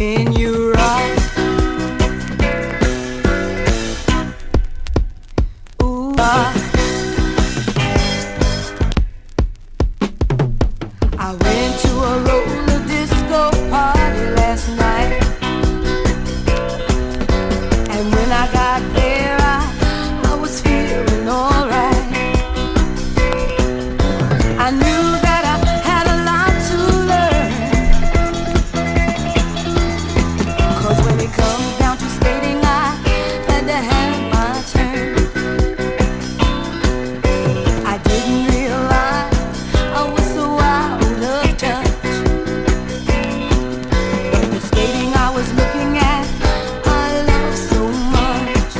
when you rock. Ooh, I went to a roller disco party last night, and when I got there, I was feeling alright. I knew that I had a lot to learn, 'cause when it comes down to skating, I had to have my turn. I didn't realize I was so out of touch. The skating I was looking at, I love so much.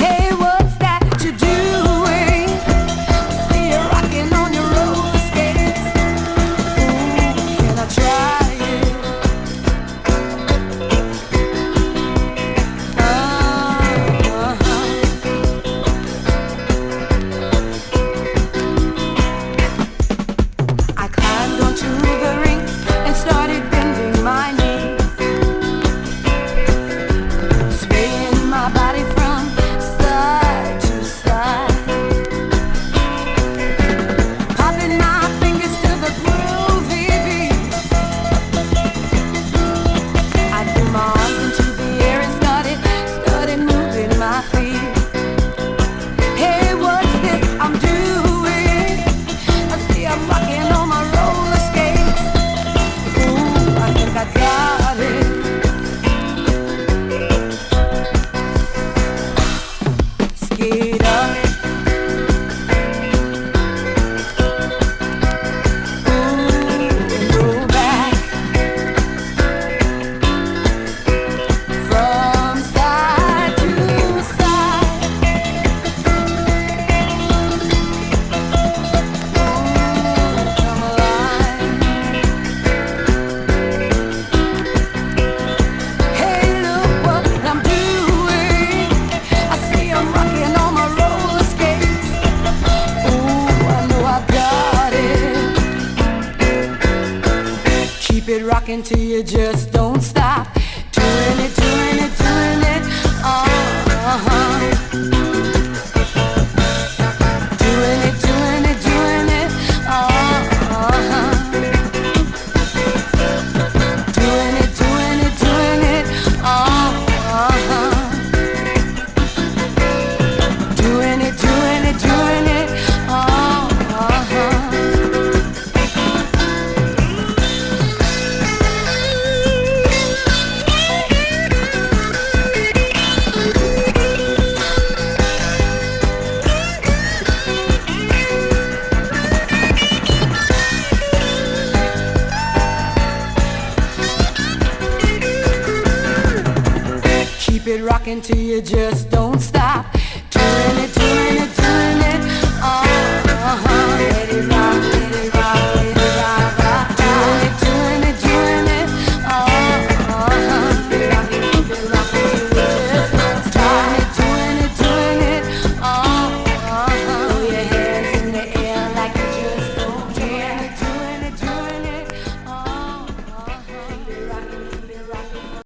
Hey, what's that you're doing? See you rocking on your roller skates. Ooh, can I try it? I climbed onto the rink and started bending my knees, swaying my body from side to side, popping my fingers to the groovy beat. I threw my arms into the air and started moving my feet. Hey, what's this I'm doing? I see I'm rocking on my roller skates. Ooh, I think I got it. Skate up. Ooh, and go back. From side to side. Ooh, come alive. Hey, look what I'm doing. I see I'm rocking on my roller skates. Ooh, I know I got it. Keep it rocking till you just don't stop. Doing it, doing it, doing it. Uh-huh. Doing it, doing it, doing it. Uh-huh. Doing it, doing it, doing it. Uh-huh. Doing it, doing it, doing it. Uh-huh. Keep it rocking till you just don't stop. Doing it, doing it.